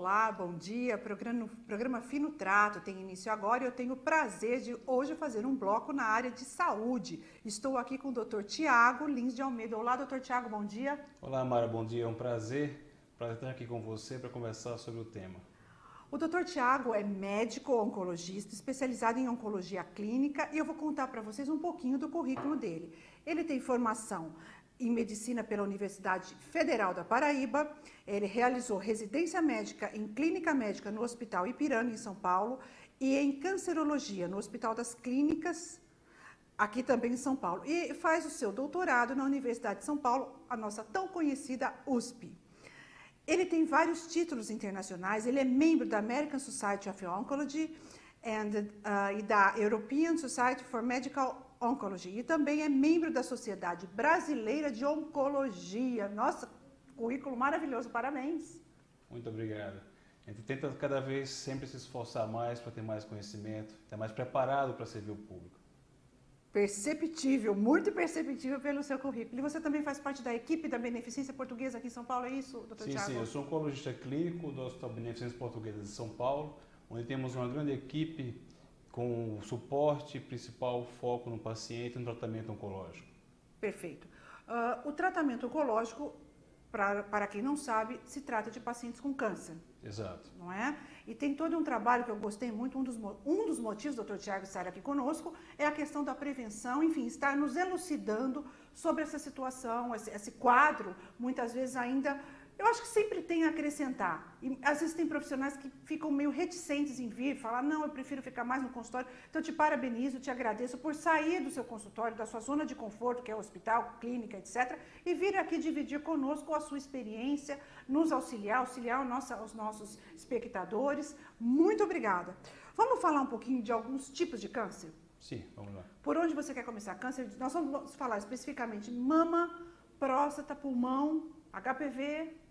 Olá, bom dia. Programa Fino Trato tem início agora e eu tenho o prazer de hoje fazer um bloco na área de saúde. Estou aqui com o Dr. Tiago Lins de Almeida. Olá, Dr. Tiago, bom dia. Olá, Mara, bom dia. É um prazer estar aqui com você para conversar sobre o tema. O Dr. Tiago é médico oncologista, especializado em oncologia clínica, e eu vou contar para vocês um pouquinho do currículo dele. Ele tem formação em medicina pela Universidade Federal da Paraíba, ele realizou residência médica em clínica médica no Hospital Ipiranga, em São Paulo, e em cancerologia no Hospital das Clínicas, aqui também em São Paulo. E faz o seu doutorado na Universidade de São Paulo, a nossa tão conhecida USP. Ele tem vários títulos internacionais, ele é membro da American Society of Oncology e da European Society for Medical Oncology, e também é membro da Sociedade Brasileira de Oncologia. Nossa, currículo maravilhoso, parabéns. Muito obrigado. A gente tenta cada vez sempre se esforçar mais para ter mais conhecimento, estar mais preparado para servir o público. Perceptível, muito perceptível pelo seu currículo. E você também faz parte da equipe da Beneficência Portuguesa aqui em São Paulo, é isso, doutor Tiago? Sim, eu sou oncologista clínico do Hospital Beneficência Portuguesa de São Paulo, onde temos uma grande equipe com suporte principal, foco no paciente e no tratamento oncológico. Perfeito. O tratamento oncológico, para quem não sabe, se trata de pacientes com câncer. Exato. Não é? E tem todo um trabalho que eu gostei muito, um dos motivos, doutor Tiago, estar aqui conosco, é a questão da prevenção, enfim, estar nos elucidando sobre essa situação, esse quadro, muitas vezes ainda, eu acho que sempre tem a acrescentar. E às vezes tem profissionais que ficam meio reticentes em vir, falar, não, eu prefiro ficar mais no consultório. Então, eu te parabenizo, te agradeço por sair do seu consultório, da sua zona de conforto, que é o hospital, clínica, etc., e vir aqui dividir conosco a sua experiência, nos auxiliar os nossos espectadores. Muito obrigada. Vamos falar um pouquinho de alguns tipos de câncer? Sim, vamos lá. Por onde você quer começar? Câncer, nós vamos falar especificamente mama, próstata, pulmão, HPV.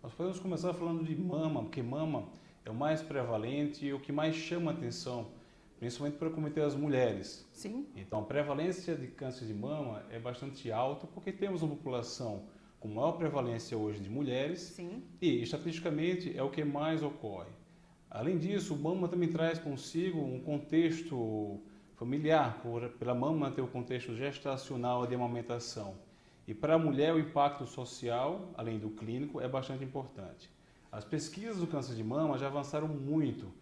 Nós podemos começar falando de mama, porque mama é o mais prevalente e o que mais chama a atenção, principalmente para cometer as mulheres. Sim. Então, a prevalência de câncer de mama é bastante alta porque temos uma população com maior prevalência hoje de mulheres. Sim. E, estatisticamente, é o que mais ocorre. Além disso, o mama também traz consigo um contexto familiar, pela mama ter o contexto gestacional de amamentação. E para a mulher, o impacto social, além do clínico, é bastante importante. As pesquisas do câncer de mama já avançaram muito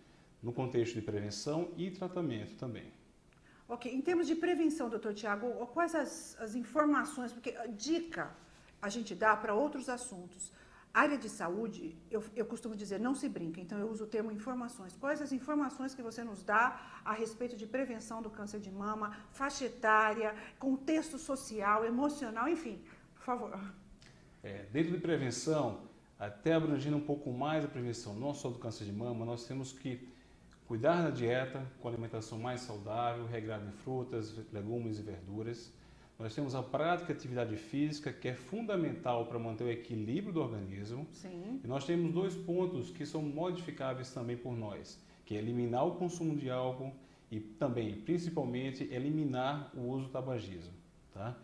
no contexto de prevenção e tratamento também. Ok, em termos de prevenção, doutor Tiago, quais as informações, porque dica a gente dá para outros assuntos. Área de saúde, eu costumo dizer, não se brinca, então eu uso o termo informações. Quais as informações que você nos dá a respeito de prevenção do câncer de mama, faixa etária, contexto social, emocional, enfim, por favor. Dentro de prevenção, até abrangendo um pouco mais a prevenção, não só do câncer de mama, nós temos que cuidar da dieta com alimentação mais saudável, regrada em frutas, legumes e verduras. Nós temos a prática de atividade física, que é fundamental para manter o equilíbrio do organismo. Sim. E nós temos dois pontos que são modificáveis também por nós, que é eliminar o consumo de álcool e também, principalmente, eliminar o uso do tabagismo. Tá?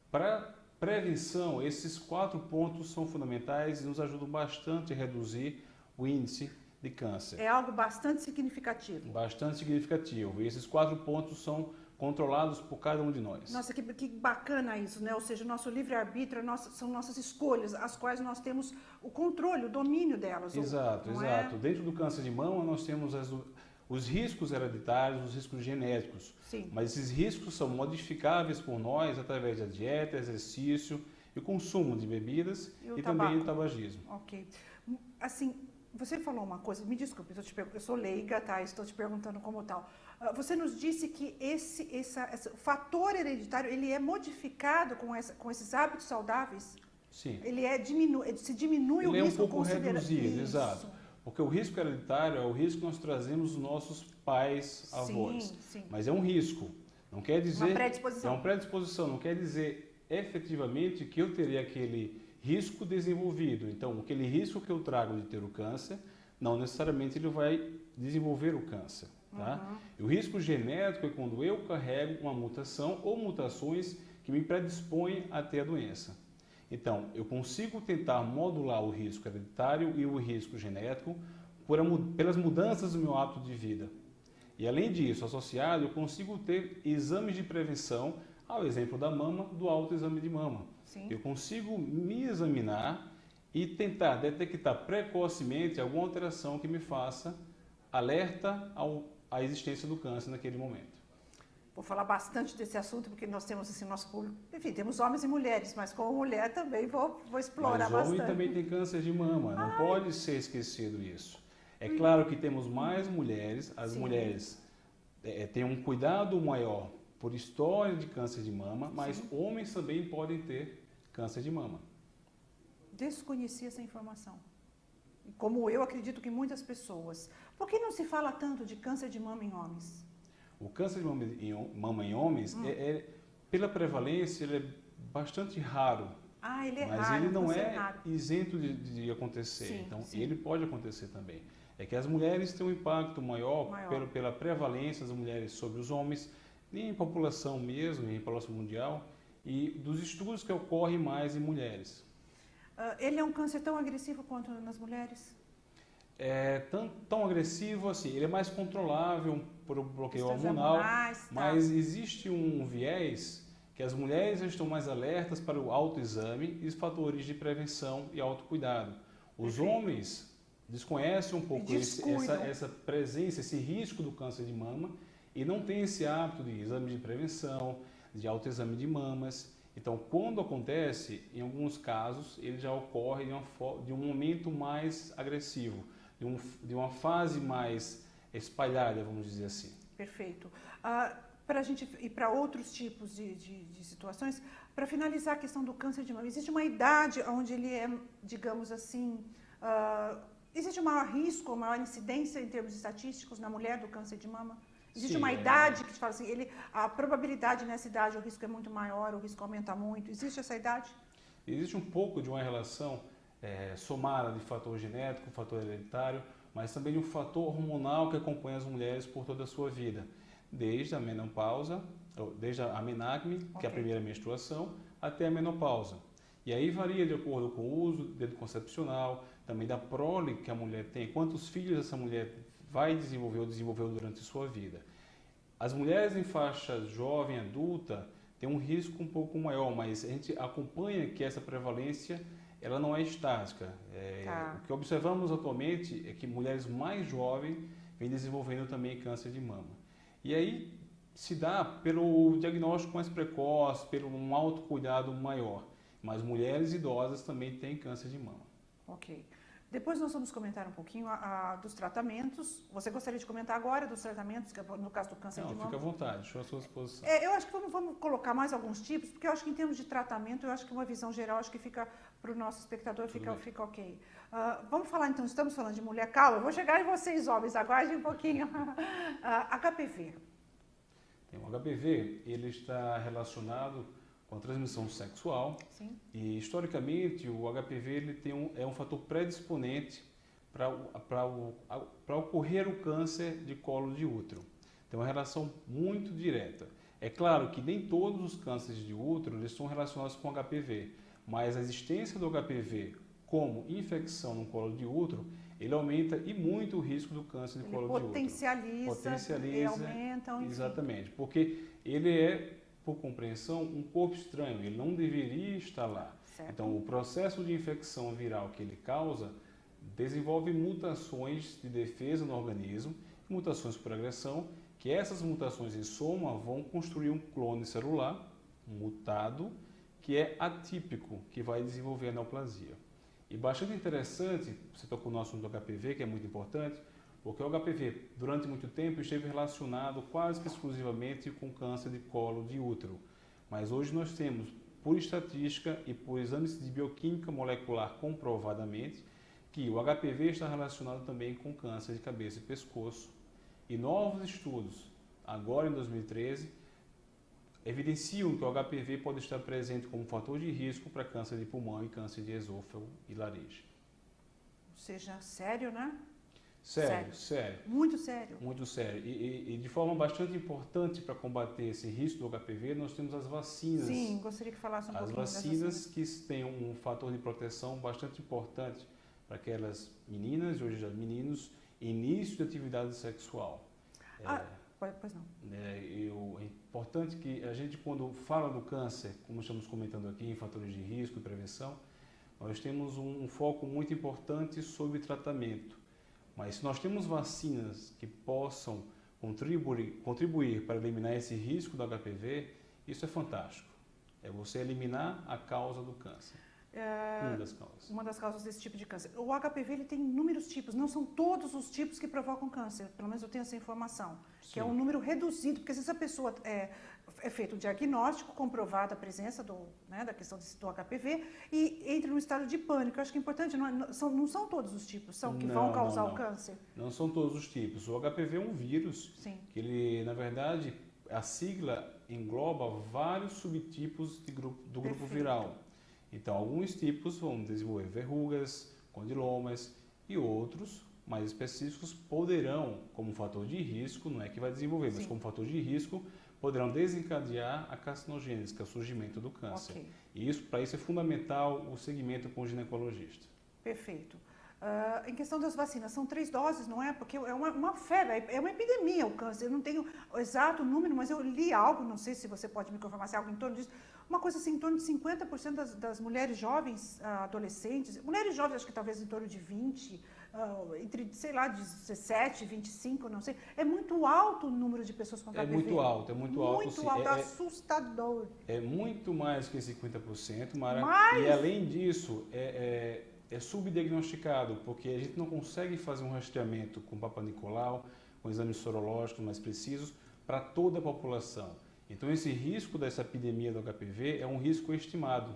Para prevenção, esses 4 pontos são fundamentais e nos ajudam bastante a reduzir o índice de câncer. É algo bastante significativo. Bastante significativo. E esses 4 pontos são controlados por cada um de nós. Nossa, que bacana isso, né? Ou seja, o nosso livre-arbítrio são nossas escolhas, as quais nós temos o controle, o domínio delas. Exato. Dentro do câncer de mama, nós temos os riscos hereditários, os riscos genéticos. Sim. Mas esses riscos são modificáveis por nós através da dieta, exercício e consumo de bebidas e também o tabagismo. Ok. Assim, você falou uma coisa, me desculpe, eu sou leiga, tá? Estou te perguntando como tal. Você nos disse que esse fator hereditário, ele é modificado com esses hábitos saudáveis? Sim. Ele se diminui o risco. Ele é um pouco reduzido, exato. Porque o risco hereditário é o risco que nós trazemos dos nossos pais, avós. Sim. Mas é um risco. Não quer dizer... Uma predisposição. É uma predisposição, não quer dizer efetivamente que eu teria aquele risco desenvolvido. Então, aquele risco que eu trago de ter o câncer, não necessariamente ele vai desenvolver o câncer. Tá? E o risco genético é quando eu carrego uma mutação ou mutações que me predispõem a ter a doença. Então, eu consigo tentar modular o risco hereditário e o risco genético pelas mudanças do meu hábito de vida. E além disso, associado, eu consigo ter exames de prevenção, ao exemplo da mama, do autoexame de mama. Sim. Eu consigo me examinar e tentar detectar precocemente alguma alteração que me faça alerta à existência do câncer naquele momento. Vou falar bastante desse assunto, porque nós temos assim, nosso público, enfim, temos homens e mulheres, mas como mulher também vou explorar Mas bastante. homem também tem câncer de mama, não pode ser esquecido isso. É claro que temos mais mulheres, as Sim. mulheres têm um cuidado maior por história de câncer de mama, mas Sim. homens também podem ter câncer de mama. Desconhecia essa informação. Como eu acredito que muitas pessoas. Por que não se fala tanto de câncer de mama em homens? O câncer de mama em homens, pela prevalência, ele é bastante raro. Ah, ele é mas raro. ele não câncer é raro. isento de acontecer. Sim, então, sim. ele pode acontecer também. É que as mulheres têm um impacto maior. Pela prevalência das mulheres sobre os homens, em população mesmo, em população mundial, e dos estudos que ocorrem mais em mulheres. Ele é um câncer tão agressivo quanto nas mulheres? É tão agressivo assim, ele é mais controlável por um bloqueio Questões hormonal, hormonais, tá. mas existe um viés que as mulheres já estão mais alertas para o autoexame e os fatores de prevenção e autocuidado. Os Perfeito. homens desconhecem um pouco Descuidam. essa presença, esse risco do câncer de mama e não têm esse hábito de exame de prevenção, de autoexame de mamas. Então, quando acontece, em alguns casos, ele já ocorre de um momento mais agressivo, de uma fase mais espalhada, vamos dizer assim. Perfeito. Para a gente ir para outros tipos de situações, para finalizar a questão do câncer de mama, existe uma idade onde ele é, digamos assim, existe um maior risco, maior incidência em termos estatísticos na mulher do câncer de mama? Existe uma idade que te fala assim, a probabilidade nessa idade, o risco é muito maior, o risco aumenta muito. Existe essa idade? Existe um pouco de uma relação somada de fator genético, fator hereditário, mas também de um fator hormonal que acompanha as mulheres por toda a sua vida, desde a menopausa, desde a menarque, que é a primeira menstruação, até a menopausa. E aí varia de acordo com o uso do anticoncepcional, também da prole que a mulher tem, quantos filhos essa mulher vai desenvolver ou desenvolveu durante a sua vida. As mulheres em faixa jovem, adulta, têm um risco um pouco maior, mas a gente acompanha que essa prevalência ela não é estática. O que observamos atualmente é que mulheres mais jovens vêm desenvolvendo também câncer de mama. E aí se dá pelo diagnóstico mais precoce, pelo um autocuidado maior. Mas mulheres idosas também têm câncer de mama. Ok. Depois nós vamos comentar um pouquinho dos tratamentos. Você gostaria de comentar agora dos tratamentos, no caso do câncer de mama? Não, fica à vontade, deixa à sua disposição. Eu acho que vamos colocar mais alguns tipos, porque eu acho que em termos de tratamento, eu acho que uma visão geral, acho que fica para o nosso espectador, fica ok. Vamos falar então, estamos falando de mulher, calma, eu vou chegar em vocês homens, aguardem um pouquinho. HPV. O HPV, ele está relacionado com a transmissão sexual. Sim. E historicamente o HPV ele é um fator predisponente para ocorrer o câncer de colo de útero. Tem uma relação muito direta. É claro que nem todos os cânceres de útero eles são relacionados com HPV, mas a existência do HPV como infecção no colo de útero, ele aumenta e muito o risco do câncer de colo de útero. Potencializa e aumenta. Enfim. Exatamente, porque ele é, por compreensão, um corpo estranho, ele não deveria estar lá. Certo. Então, o processo de infecção viral que ele causa desenvolve mutações de defesa no organismo, mutações por agressão, que essas mutações em soma vão construir um clone celular mutado, que é atípico, que vai desenvolver a neoplasia. E bastante interessante, você tocou no assunto do HPV, que é muito importante, porque o HPV, durante muito tempo, esteve relacionado quase que exclusivamente com câncer de colo de útero. Mas hoje nós temos, por estatística e por exames de bioquímica molecular comprovadamente, que o HPV está relacionado também com câncer de cabeça e pescoço. E novos estudos, agora em 2013, evidenciam que o HPV pode estar presente como fator de risco para câncer de pulmão e câncer de esôfago e laringe. Ou seja, sério, né? Sério. Muito sério. Muito sério. E de forma bastante importante para combater esse risco do HPV, nós temos as vacinas. Sim, gostaria que falasse um pouquinho das vacinas. As vacinas que têm um fator de proteção bastante importante para aquelas meninas, e hoje já meninos, início de atividade sexual. Pois não. É importante que a gente, quando fala do câncer, como estamos comentando aqui, em fatores de risco e prevenção, nós temos um foco muito importante sobre tratamento. Mas se nós temos vacinas que possam contribuir para eliminar esse risco do HPV, isso é fantástico. É você eliminar a causa do câncer. Uma das causas. Uma das causas desse tipo de câncer. O HPV ele tem inúmeros tipos, não são todos os tipos que provocam câncer, pelo menos eu tenho essa informação, que é um número reduzido, porque se essa pessoa é feito o diagnóstico, comprovada a presença da questão do HPV e entra no estado de pânico. Eu acho que é importante, não são todos os tipos que vão causar o câncer? Não são todos os tipos. O HPV é um vírus, Sim. que ele, na verdade, a sigla engloba vários subtipos do grupo viral. Então, alguns tipos vão desenvolver verrugas, condilomas e outros, mais específicos, poderão, como fator de risco, não é que vai desenvolver, mas como fator de risco, poderão desencadear a carcinogênese, que é o surgimento do câncer. Okay. E para isso é fundamental o segmento com o ginecologista. Perfeito. Em questão das vacinas, são 3 doses, não é? Porque é uma febre, é uma epidemia o câncer. Eu não tenho o exato número, mas eu li algo, não sei se você pode me confirmar, se é algo em torno disso, uma coisa assim, em torno de 50% das mulheres jovens, adolescentes, mulheres jovens acho que talvez em torno de 20, entre, sei lá, 17, 25, não sei. É muito alto o número de pessoas com HPV. É muito alto, Muito alto, assustador. É muito mais que 50%, Mara. E além disso, é subdiagnosticado, porque a gente não consegue fazer um rastreamento com Papa Nicolau, com exames sorológicos mais precisos, para toda a população. Então, esse risco dessa epidemia do HPV é um risco estimado,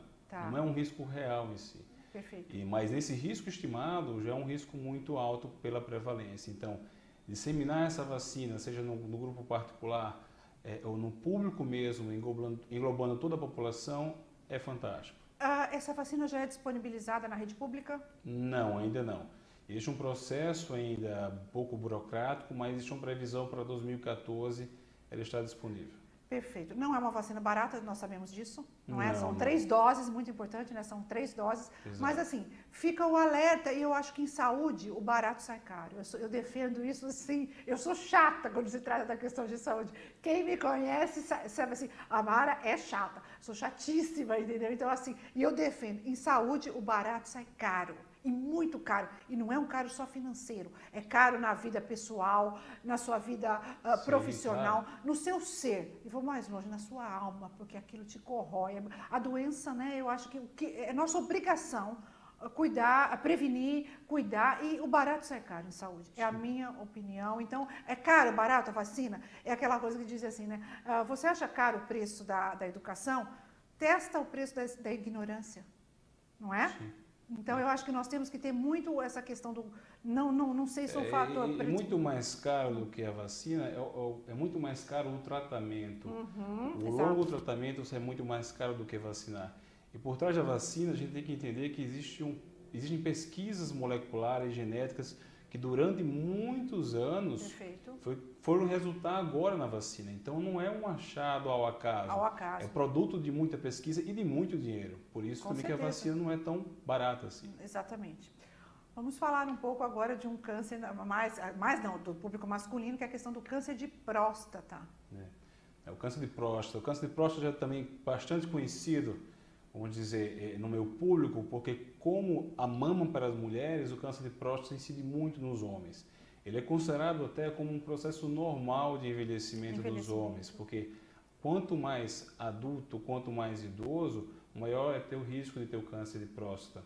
não é um risco real em si. Perfeito. Mas esse risco estimado já é um risco muito alto pela prevalência. Então, disseminar essa vacina, seja no grupo particular ou no público mesmo, englobando toda a população, é fantástico. Essa vacina já é disponibilizada na rede pública? Não, ainda não. Existe um processo ainda um pouco burocrático, mas existe uma previsão para 2014 ela está disponível. Perfeito. Não é uma vacina barata, nós sabemos disso, não é? São 3 doses, muito importante, né? São 3 doses. Exato. Mas assim, fica o alerta e eu acho que em saúde o barato sai caro. Eu defendo isso assim, eu sou chata quando se trata da questão de saúde. Quem me conhece sabe assim, a Mara é chata, sou chatíssima, entendeu? Então assim, e eu defendo, em saúde o barato sai caro. E muito caro. E não é um caro só financeiro, é caro na vida pessoal, na sua vida profissional, claro. No seu ser. E vou mais longe, na sua alma, porque aquilo te corrói. A doença, né, eu acho que é nossa obrigação cuidar, prevenir, cuidar, e o barato sai caro em saúde. É a minha opinião. Então, é caro, barato a vacina? É aquela coisa que diz assim, né? Você acha caro o preço da educação? Testa o preço da ignorância, não é? Sim. Então, eu acho que nós temos que ter muito essa questão do... Não sei se é um fator... É muito mais caro do que a vacina, é muito mais caro o tratamento. O longo tratamento é muito mais caro do que vacinar. E por trás da vacina, a gente tem que entender que existem pesquisas moleculares, genéticas, que durante muitos anos foram resultar agora na vacina. Então, não é um achado ao acaso. É produto de muita pesquisa e de muito dinheiro. Por isso também que a vacina não é tão barata assim. Exatamente. Vamos falar um pouco agora de um câncer, do público masculino, que é a questão do câncer de próstata. O câncer de próstata. O câncer de próstata já é também bastante conhecido, vamos dizer, no meu público, porque como a mama para as mulheres, o câncer de próstata incide muito nos homens. Ele é considerado até como um processo normal de envelhecimento dos homens, porque quanto mais adulto, quanto mais idoso, maior é o risco de ter o câncer de próstata.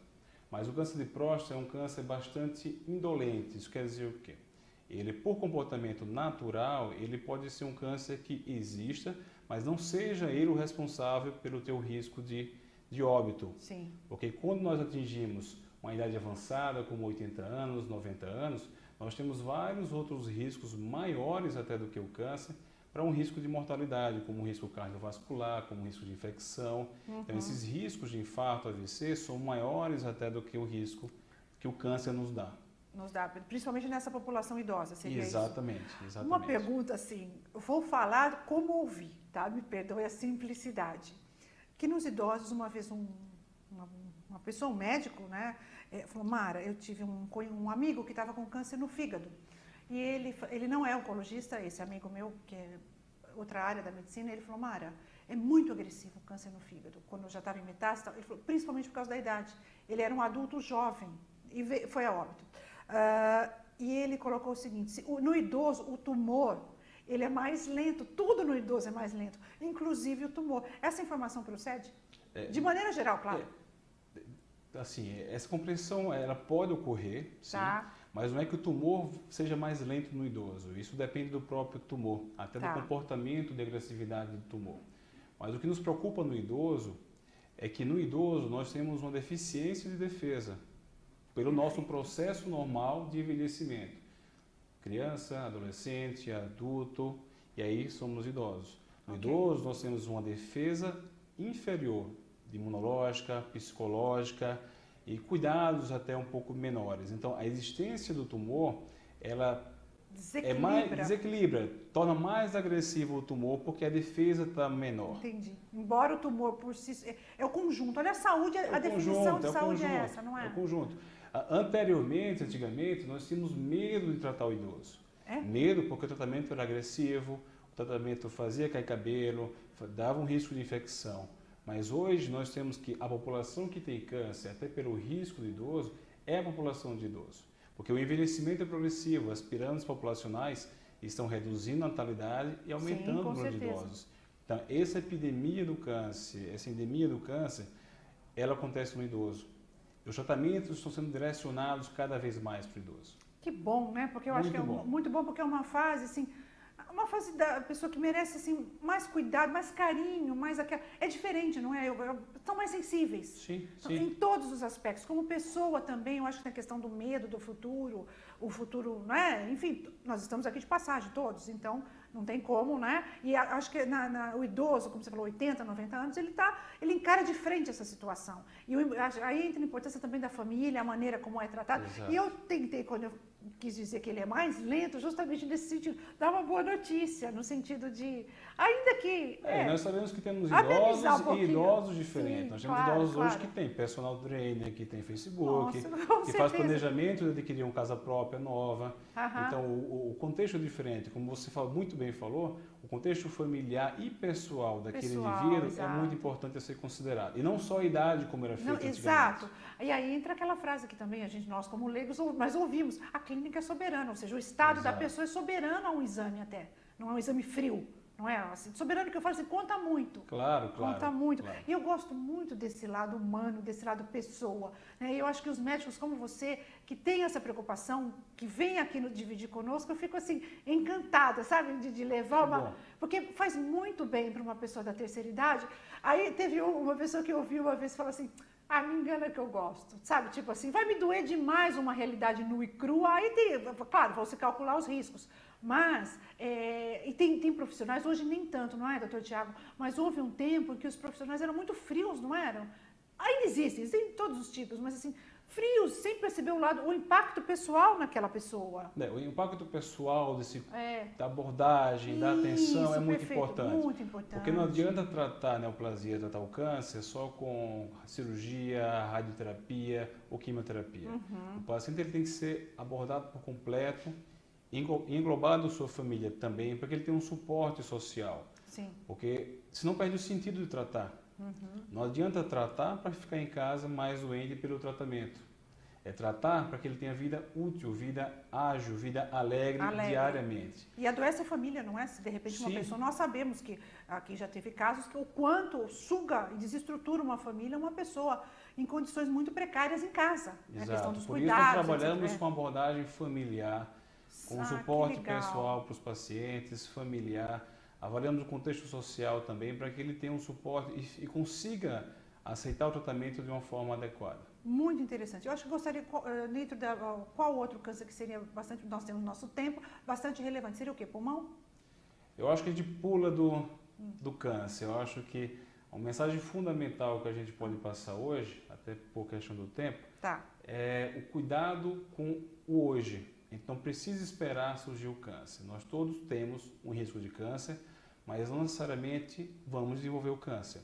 Mas o câncer de próstata é um câncer bastante indolente. Isso quer dizer o quê? Ele, por comportamento natural, ele pode ser um câncer que exista, mas não seja ele o responsável pelo teu risco de óbito. Sim. Porque quando nós atingimos uma idade avançada, como 80 anos, 90 anos, nós temos vários outros riscos maiores até do que o câncer, para um risco de mortalidade, como o risco cardiovascular, como o risco de infecção. Então, esses riscos de infarto, AVC, são maiores até do que o risco que o câncer nos dá. Principalmente nessa população idosa, seria exatamente, isso? Exatamente. Uma pergunta assim, eu vou falar como ouvi, tá? Me perdoe a simplicidade. Que nos idosos, uma vez uma pessoa, um médico, né, Falou, Mara, eu tive um amigo que estava com câncer no fígado. E ele não é oncologista, esse amigo meu, que é outra área da medicina, ele falou, Mara, é muito agressivo o câncer no fígado. Quando eu já estava em metástase, ele falou, principalmente por causa da idade. Ele era um adulto jovem e foi a óbito. E ele colocou o seguinte, no idoso, o tumor, ele é mais lento, tudo no idoso é mais lento, inclusive o tumor. Essa informação procede? De maneira geral, claro. Assim, essa compreensão, ela pode ocorrer, sim, Tá. mas não é que o tumor seja mais lento no idoso. Isso depende do próprio tumor, até do comportamento de agressividade do tumor. Mas o que nos preocupa no idoso é que no idoso nós temos uma deficiência de defesa pelo nosso processo normal de envelhecimento. Criança, adolescente, adulto, e aí somos idosos. No idoso nós temos uma defesa inferior, imunológica, psicológica e cuidados até um pouco menores. Então, a existência do tumor, ela desequilibra, torna mais agressivo o tumor porque a defesa está menor. Entendi. Embora o tumor por si... É o conjunto. Olha a saúde, a definição de saúde é essa, não é? É o conjunto. Anteriormente, antigamente, nós tínhamos medo de tratar o idoso. Medo porque o tratamento era agressivo, o tratamento fazia cair cabelo, dava um risco de infecção. Mas hoje nós temos que a população que tem câncer, até pelo risco do idoso, é a população de idoso. Porque o envelhecimento é progressivo, as pirâmides populacionais estão reduzindo a natalidade e aumentando o número de idosos. Então, essa epidemia do câncer, essa endemia do câncer, ela acontece no idoso. Os tratamentos estão sendo direcionados cada vez mais para o idoso. Que bom, né? Porque eu acho que é muito bom, porque é uma fase, assim, uma fase da pessoa que merece, assim, mais cuidado, mais carinho, mais aquela... É diferente, não é? Estão mais sensíveis. Sim, sim. Em todos os aspectos. Como pessoa também, eu acho que tem a questão do medo do futuro, o futuro, não é? Enfim, nós estamos aqui de passagem, todos, então não tem como, né? E acho que o idoso, como você falou, 80, 90 anos, ele encara de frente essa situação. E aí entra a importância também da família, a maneira como é tratado. Exato. E eu tentei, quando eu quis dizer que ele é mais lento, justamente nesse sentido, dar uma boa notícia, no sentido de, ainda que... nós sabemos que temos idosos e idosos diferentes. Sim, nós temos idosos hoje que tem personal trainer, que tem Facebook, que faz planejamento de adquirir uma casa própria nova. Então, o contexto é diferente. Como você muito bem falou, o contexto familiar e pessoal daquele indivíduo é muito importante a ser considerado. E não só a idade, como era feito antigamente. Exato. E aí entra aquela frase que também nós como leigos, mas ouvimos, a clínica é soberana, ou seja, o estado da pessoa é soberano a um exame até, não é um exame frio. Não é? Assim, soberano que eu falo assim, conta muito. Claro. Conta muito. Claro. E eu gosto muito desse lado humano, desse lado pessoa. Né? E eu acho que os médicos como você, que tem essa preocupação, que vem aqui dividir conosco, eu fico assim, encantada, sabe? De levar uma... Porque faz muito bem para uma pessoa da terceira idade. Aí teve uma pessoa que eu ouvi uma vez falar assim, me engana que eu gosto, sabe? Tipo assim, vai me doer demais uma realidade nua e crua. Aí claro, vão se calcular os riscos. Mas, e tem profissionais, hoje nem tanto, não é, doutor Tiago? Mas houve um tempo em que os profissionais eram muito frios, não eram? Ainda existem todos os tipos, mas assim, frios, sem perceber o impacto pessoal naquela pessoa. O impacto pessoal da abordagem, da atenção é muito importante. Muito importante. Porque não adianta tratar a neoplasia, tratar o câncer só com cirurgia, radioterapia ou quimioterapia. O paciente ele tem que ser abordado por completo, englobado sua família também, para que ele tenha um suporte social. Sim. Porque senão perde o sentido de tratar. Não adianta tratar para ficar em casa mais doente pelo tratamento. É tratar para que ele tenha vida útil, vida ágil, vida alegre. Diariamente. E adoece a família, não é? Se de repente uma pessoa... Nós sabemos que aqui já teve casos que o quanto suga e desestrutura uma família, uma pessoa em condições muito precárias em casa. Exato. A questão dos Por cuidados, isso nós trabalhamos com abordagem familiar, com suporte pessoal para os pacientes, familiar. Avaliamos o contexto social também para que ele tenha um suporte e consiga aceitar o tratamento de uma forma adequada. Muito interessante. Eu acho que gostaria, dentro qual outro câncer que seria bastante, nós temos no nosso tempo, bastante relevante? Seria o quê? Pulmão? Eu acho que a gente pula do câncer. Eu acho que a mensagem fundamental que a gente pode passar hoje, até por questão do tempo, é o cuidado com o hoje. Então, precisa esperar surgir o câncer. Nós todos temos um risco de câncer, mas não necessariamente vamos desenvolver o câncer.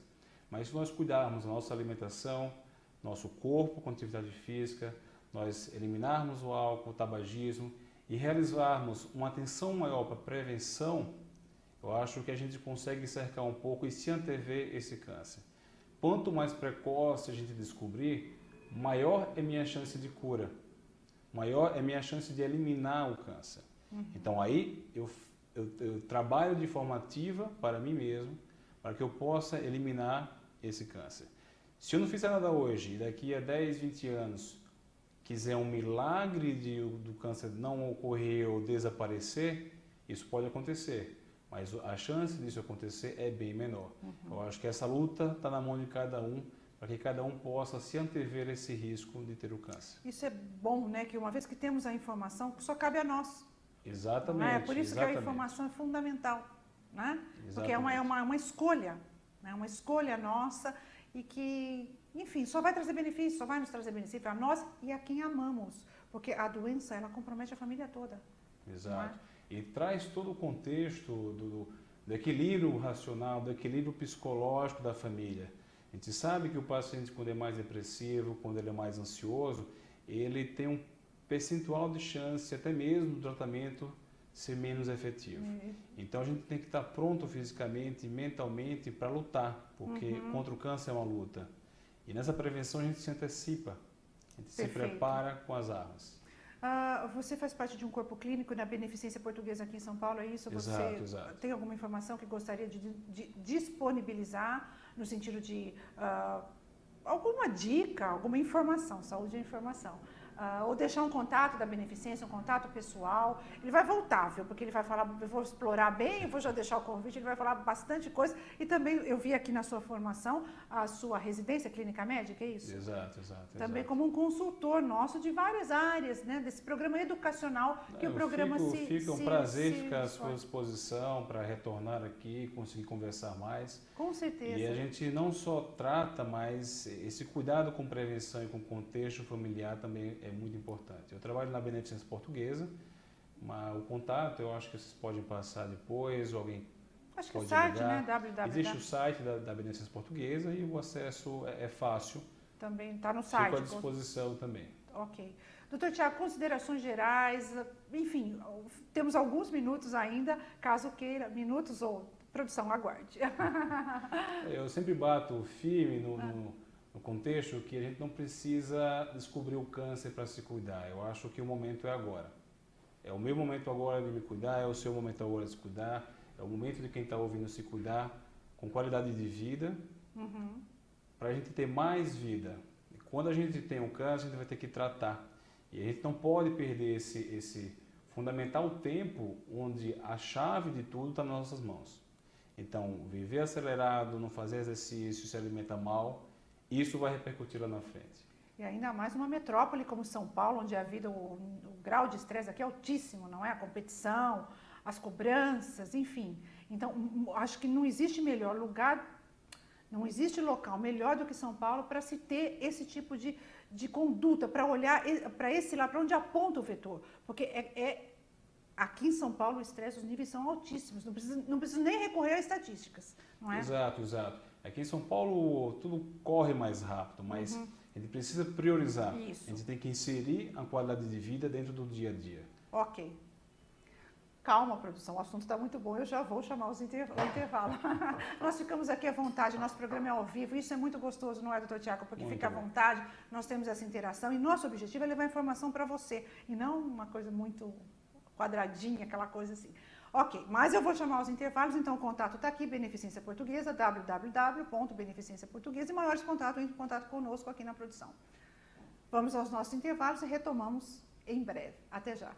Mas se nós cuidarmos da nossa alimentação, nosso corpo com atividade física, nós eliminarmos o álcool, o tabagismo e realizarmos uma atenção maior para a prevenção, eu acho que a gente consegue cercar um pouco e se antever esse câncer. Quanto mais precoce a gente descobrir, maior é minha chance de cura, maior é minha chance de eliminar o câncer. Então aí eu trabalho de forma ativa para mim mesmo, para que eu possa eliminar esse câncer. Se eu não fizer nada hoje e daqui a 10, 20 anos quiser um milagre do câncer não ocorrer ou desaparecer, isso pode acontecer, mas a chance disso acontecer é bem menor. Eu acho que essa luta está na mão de cada um, para que cada um possa se antever esse risco de ter o câncer. Isso é bom, né? Que uma vez que temos a informação, só cabe a nós. Exatamente. Não é? Por isso exatamente. que a informação é fundamental, né? Exatamente. Porque é uma escolha, né? Uma escolha nossa e que, enfim, só vai trazer benefício, só vai nos trazer benefício a nós e a quem amamos, porque a doença, ela compromete a família toda. Exato. E traz todo o contexto do equilíbrio racional, do equilíbrio psicológico da família. A gente sabe que o paciente, quando é mais depressivo, quando ele é mais ansioso, ele tem um percentual de chance, até mesmo do tratamento, ser menos efetivo. Então a gente tem que estar pronto fisicamente e mentalmente para lutar, porque contra o câncer é uma luta. E nessa prevenção a gente se antecipa, a gente se prepara com as armas. Você faz parte de um corpo clínico na Beneficência Portuguesa aqui em São Paulo, é isso? Exato, Você exato. tem alguma informação que gostaria de disponibilizar no sentido de alguma dica, alguma informação, saúde é informação? Ou deixar um contato da Beneficência, um contato pessoal. Ele vai voltar, viu? Porque ele vai falar, eu vou explorar bem, eu vou já deixar o convite, ele vai falar bastante coisa. E também eu vi aqui na sua formação a sua residência clínica médica, é isso? Exato, exato. Também como um consultor nosso de várias áreas, né? Desse programa educacional que o programa Fica um prazer ficar à sua disposição para retornar aqui, conseguir conversar mais. Com certeza. E a gente não só trata, mas esse cuidado com prevenção e com contexto familiar também é muito importante. Eu trabalho na Beneficência Portuguesa, mas o contato eu acho que vocês podem passar depois, ou alguém acho que pode o site, ligar. né? www. Existe o site da Beneficência Portuguesa e o acesso é fácil. Também está no site. Fico à disposição também. Ok. Doutor Tiago, considerações gerais, enfim, temos alguns minutos ainda, caso queira, minutos ou produção, aguarde. Eu sempre bato firme no contexto que a gente não precisa descobrir o câncer para se cuidar. Eu acho que o momento é agora. É o meu momento agora de me cuidar, é o seu momento agora de se cuidar, é o momento de quem está ouvindo se cuidar com qualidade de vida, para a gente ter mais vida. E quando a gente tem o câncer, a gente vai ter que tratar. E a gente não pode perder esse fundamental tempo onde a chave de tudo está nas nossas mãos. Então, viver acelerado, não fazer exercício, se alimentar mal, isso vai repercutir lá na frente. E ainda mais uma metrópole como São Paulo, onde a vida, o grau de estresse aqui é altíssimo, não é? A competição, as cobranças, enfim. Então, acho que não existe melhor lugar, não existe local melhor do que São Paulo para se ter esse tipo de conduta, para olhar para esse lado, para onde aponta o vetor. Porque aqui em São Paulo o estresse, os níveis são altíssimos, não precisa nem recorrer a estatísticas, não é? Exato, exato. Aqui em São Paulo tudo corre mais rápido, mas a gente precisa priorizar. Isso. A gente tem que inserir a qualidade de vida dentro do dia a dia. Ok. Calma, produção, o assunto está muito bom, eu já vou chamar o intervalo. Nós ficamos aqui à vontade, nosso programa é ao vivo, isso é muito gostoso, não é, doutor Tiago? Porque Muito fica à bom. vontade, nós temos essa interação e nosso objetivo é levar informação para você, e não uma coisa muito quadradinha, aquela coisa assim. Ok, mas eu vou chamar os intervalos, então o contato está aqui, Beneficência Portuguesa, www.beneficênciaportuguesa, e maiores contatos, entre em contato conosco aqui na produção. Vamos aos nossos intervalos e retomamos em breve. Até já.